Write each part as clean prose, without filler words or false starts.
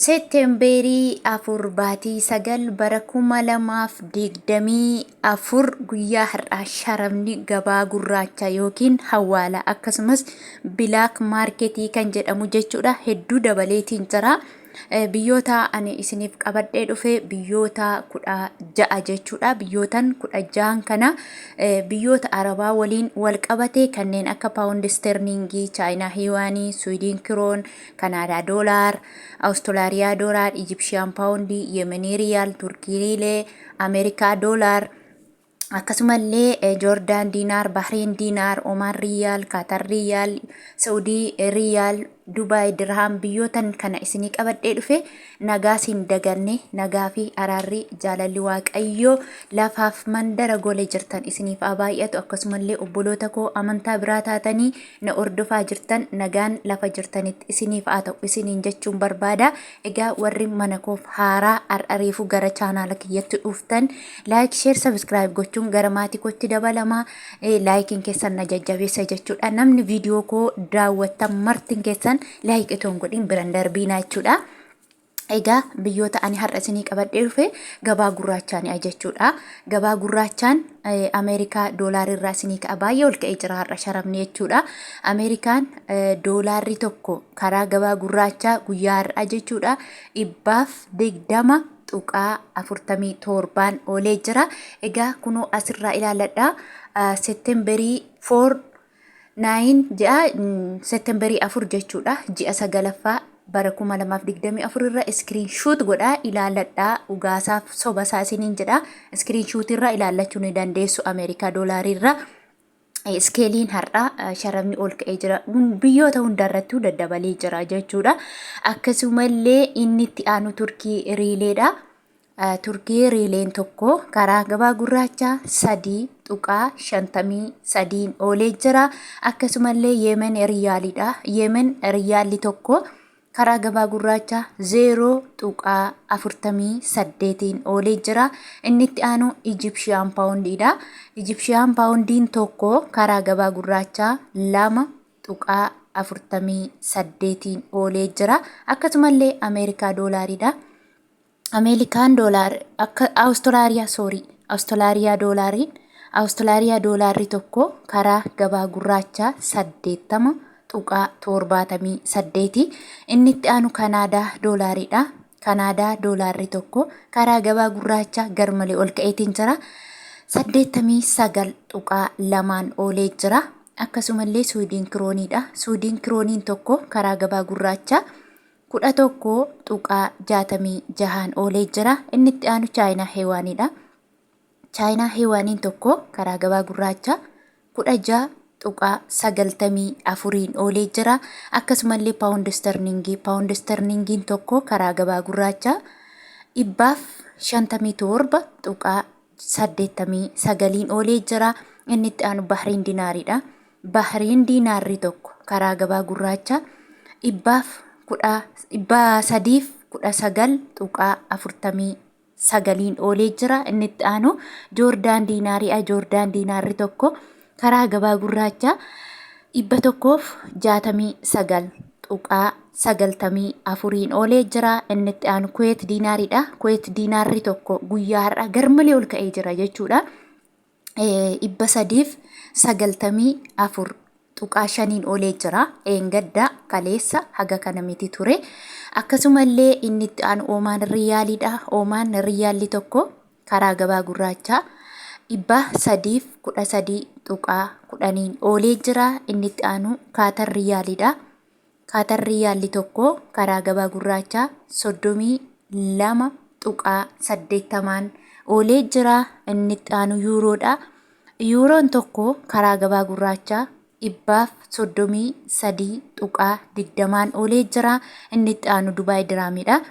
Seettemberii 4 baatii 9 bara 2024 guyyaa hardhaa sharafni gabaa gurraacha yookiin hawwaala akkasumas bilaak maarketii kan jedhamu jechuudha. Hedduu dabaleetiin jira. Biyyoota ani isiniif qabadhee dhufe biyyoota 16 jechuudha. Biyyootan 16 kana biyyoota Arabaa waliin wal qabate kanneen akka paawundi sterlingii, chaayinaa hiiwaanii, Swiidin kiroon, Kanaadaa doolaar, Awustiraaliyaa doolaar, Ijipshiyaan paawundii, Yemenii riyaal, Turkii riilee, Ameerikaa doolaar, akkasumallee Joordaan dinar, Bahrein dinar, Oman riyal, Qatar riyal, Saudi riyal, Dubai dirham biyyotan kana isinii qabadhee dhufe nagaa siin daganne nagaa fi araarri jaalalli waaqayyoo lafaaf mandara gole jirtan isiniif abaay'atu akkasumallee obboloota koo amantaa biraa taatanii na ordofaa jirtan nagaan lafa jirtanitti isiniif haa ta'u isiniin jechuun barbaada. Egaa warri mana koof haaraa ariifu gara chaanaala kiyyatti dhuftan like, share, subscribe gochuun gara maatii kootti dabalamaa laayikiin keessan na jajjabeessa jechuudha. Namni viidiyoo koo daawwattan martin keessan like itoon godhin biran darbiinaa jechuudha. Egaa biyyoota ani har'a isinii qabadhee dhufe gabaa gurraachaani jechuudha. Gabaa gurraachaan Ameerikaa doolaarri irraa isinii ka'a baay'ee ol ka'ee jira har'a sharafni jechuudha. Ameerikaan doolaarri tokko karaa gabaa gurraachaa guyyaa har'a jechuudha 120 tuqaa 47 oolee jira. Egaa kunoo asirraa ilaaladha. Seettemberii 4 Seettemberii 4 jechuudha. Ji'a 9ffaa bara 2024 irra iskiriinshuut godhaa ilaaladhaa dhugaasaaf soba isaa isiniin jedha. Iskiriinshuut irraa ilaallachuu ni dandeessu Ameerikaa doolaarii irraa. Iskeeliin har'aa sharafni ol ka'ee jira. Biyyoota hundarrattuu daddabalee jira jechuudha. Akkasumallee inni itti aanu Turkii riileedha. Turkii riileen tokko karaa gabaa gurraachaa 3.53 oolee jira. Akkasumallee Yemen riyaalidha. Yemen riyaalli tokko karaa gabaa gurraachaa 0.48 oolee jira. Inni itti aanu Ijipshiyaan paawundiidha. Ijipshiyaan paawundiin tokko karaa gabaa gurraachaa 2.48 oolee jira. Akkasumallee Ameerikaa doolaaridha. Ameerikaan doolaar akka Awustiraaliyaa doolaarri tokko karaa gabaa gurraachaa 80.78. Inni itti aanu Kanaadaa doolaaridha. Kanaadaa doolaarri tokko karaa gabaa gurraachaa garmalee ol ka'eetiin jira 89.2 oolee jira. Akkasumallee Swiidin kirooniidha. Swiidin kirooniin tokko karaa gabaa gurraachaa 11.66 oolee jira. Inni itti aanu chaayinaa hiiwaaniidha. Chaayinaa hiiwaaniin tokko karaa gabaa gurraachaa 16.94 oolee jira. Akkasumallee paawundi sterlingiin tokko karaa gabaa gurraachaa 57.89 oolee jira. Inni itti aanu Bahrein dinaaridha. Bahrein dinaarri tokko karaa gabaa gurraachaa 319.49 oolee jira. Inni itti aanu Joordaan diinaariidha. Joordaan diinaarri tokko karaa gabaa gurraachaa 169.94 oolee jira. Inni itti aanu Kuweet diinaaridha. Kuweet diinaarri tokko guyyaa har'a garmalee ol ka'ee jira jechuudha. 394.5 oolee jira. Eengadda kaleessa haga kana miti ture. Akkasumallee inni itti aanu Oman riyaalidha. Oman riyaalli tokko karaa gabaa gurraachaa 313.10 oolee jira. Inni itti aanu Qatar riyaalidha. Qatar riyaalli tokko karaa gabaa gurraachaa 32.80 oolee jira. Inni itti aanu yuuroodha. Yuuroon tokko karaa gabaa gurraachaa 133.20 oolee jira. Inni itti aanu Dubai diraamidha.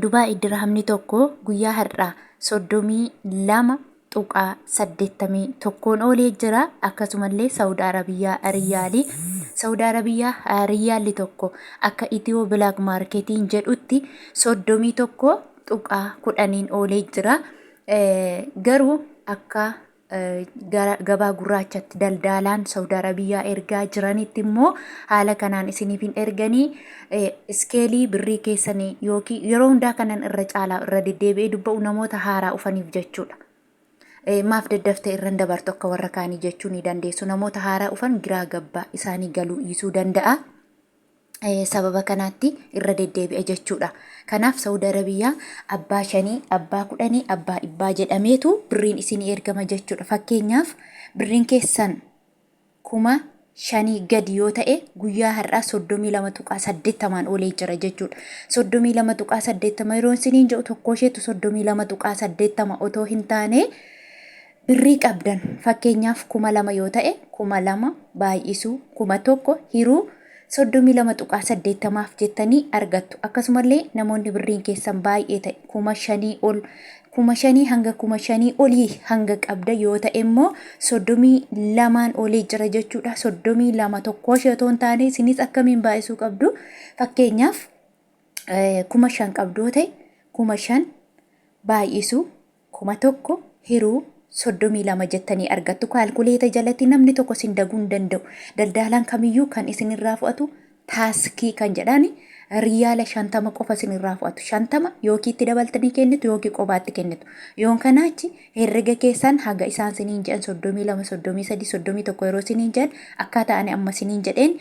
Dubai diraamni tokko guyyaa har'aa 32.81 oolee jira. Akkasumallee Saudi Arabiyaa riyaalii. Saudi Arabiyaa riyaalli tokko akka Itiyoo bilaak maarketiin jedhutti 31.10 oolee jira. Garuu akka gabaa gurraachatti daldalaan Saudi Arabiyaa ergaa jiranitti immoo haala kanaan isiniif hin erganii iskeelii birrii keessanii yookiin yeroo hundaa kanan irra caalaa irra deddeebi'ee dubba'u namoota haaraa dhufaniif jechuudha. Maaf daddaftee irra dabartu akka warra kaanii jechuu ni dandeessu. Namoota haaraa dhufan giraa gabbaa isaanii galuu dhiisuu danda'a. Sababa kanaatti irra deddeebi'a jechuudha. Kanaaf Saudi Arabiyaa abbaa 5, abbaa 10, abbaa 100 jedhameetu birriin isinii ergama jechuudha. Fakkeenyaaf birriin keessan 5,000 gadi yoo ta'e guyyaa har'aa 32.80 olee jira jechuudha. 32.80 yeroo isiniin jedhu tokko isheetu 32.80 otoo hin taane birrii qabdan fakkeenyaaf 2,000 yoo ta'e 2,000 baay'isuu 1,000 hiruu 32.80 jettanii argattu. Akkasumallee namoonni birriin keessan baay'ee ta'e 5,000 ol 5,000 hanga 5,000 olii hanga qabda yoo ta'e immoo 32 olee jira jechuudha. 32 tokko ishee otoo hin taane isinis akkamiin baay'isuu qabdu? Fakkeenyaaf 5,000 qabdu yoo ta'e 5,000 baay'isuu 1,000 hiruu 32 jettanii argattu. Kaalkuleeta jalatti namni tokko sin daguu hin danda'u. Daldalaan kamiyyuu kan isinirraa fudhatu taaskii kan jedhani riyaala 50 qofa isinirraa fudhatu. 50 yookiin itti dabaltanii kennitu yookiin qobaatti kennitu. Yoon kanaachi herrega keessan haga isaan siniin jedhan 32, 33, 31 yeroo siniin jedhan akkaataa ani amma siniin jedheen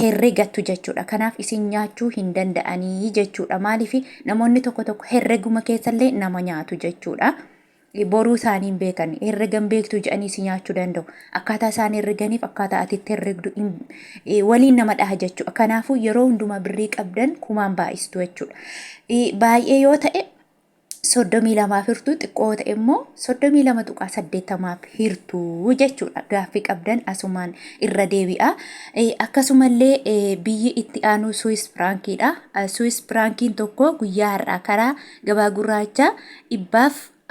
herregattu jechuudha. Kanaaf isin nyaachuu hin danda'anii jechuudha. Maaliif namoonni tokko herreguma keessallee nama nyaatu jechuudha. Boruu isaaniin beekan herregan beektu jedhanii si nyaachuu danda'u. Akkaataa isaan herreganiif akkaataa atitti herregdu waliin nama dhaha jechuudha. Kanaafuu yeroo hundumaa birrii qabdan kumaan baay'istu jechuudha. Baay'ee yoo ta'e 32 hirtuu, xiqqoo ta'e immoo 32.80 hirtuu jechuudha. Gaaffii qabdan asumaan irra deebi'a. Akkasumallee biyyi itti aanu Swiss frankiidha. Swiss frankiin tokko guyyaa har'aa karaa gabaa gurraachaa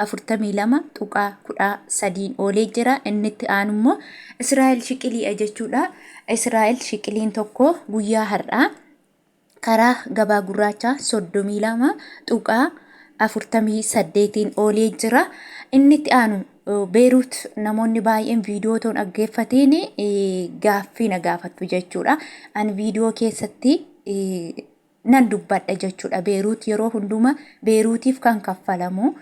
42.13 olee jira. Inni itti aanu immoo Israa'el shiqilii jechuudha. Israa'el shiqiliin tokko guyyaa har'aa karaa gabaa gurraachaa 32.48 olee jira. Inni itti aanu Beirut namoonni baay'een viidiyoo toon dhaggeeffateen gaaffii na gaafattu jechuudha. Ani viidiyoo keessatti nan dubbadha jechuudha. Beirut yeroo hundumaa Beirutiif kan kaffalamu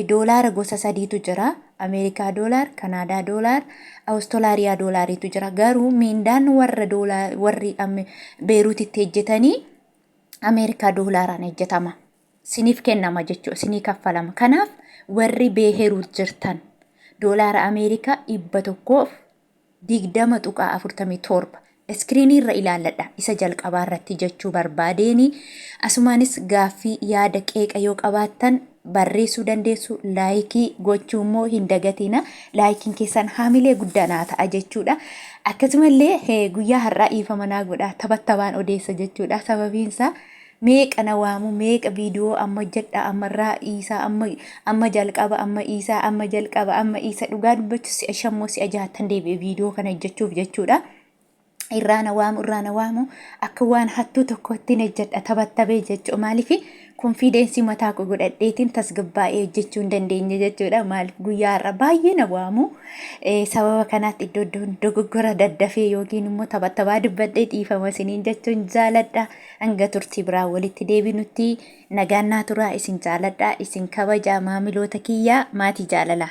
doolaara gosa 3tu jira. Ameerikaa doolaar, Kanaadaa doolaar, Awustiraaliyaa doolaaritu jira. Garuu miindaan warri Beirutitti hojjetanii Ameerikaa doolaaraan hojjetama. Siniif kennama jechuudha. Sinii kaffalama. Kanaaf warri Beirut jirtan doolaara Ameerikaa 120.47 iskiriinii irra ilaalladha. Isa jalqabaa irratti jechuu barbaadeeni. Asumaanis gaaffii yaada qeeqa yoo qabaattan barreessuu dandeessu. Laayikii gochuu immoo hin dagatina. Laayikiin keessan haamilee guddaa ta'a jechuudha. Akkasumallee guyyaa har'aa dhiifama naa godha. Taphattabaan odeessa jechuudha. Sababiinsaa meeqa na waamu meeqa viidiyoo amma jedha ammarraa isaa amma jalqaba amma isaa amma jalqaba amma isa dhugaa dubbachuu si'a 5 si'a 6 deebi'ee viidiyoo kana hojjechuuf jechuudha. Irraa na waamu akka waan hattuu tokkotti na jedha taphattabee jechuudha. Maaliif konfiidensii mataa koo godhadheetiin tasgabbaa'ee hojjechuu hin dandeenye jechuudha. Maaliif guyyaa har'a baay'ee na waamu. Sababa kanaatti iddoo dogoggora daddafee yookiin immoo taphattabaa dubbadhee dhiifama isiniin jechuun jaaladha. Hanga turtii biraa walitti deebinutti nagaan naa turaa isin jaaladha. Isin kabajaa maamiloota kiyyaa maatii jaalala.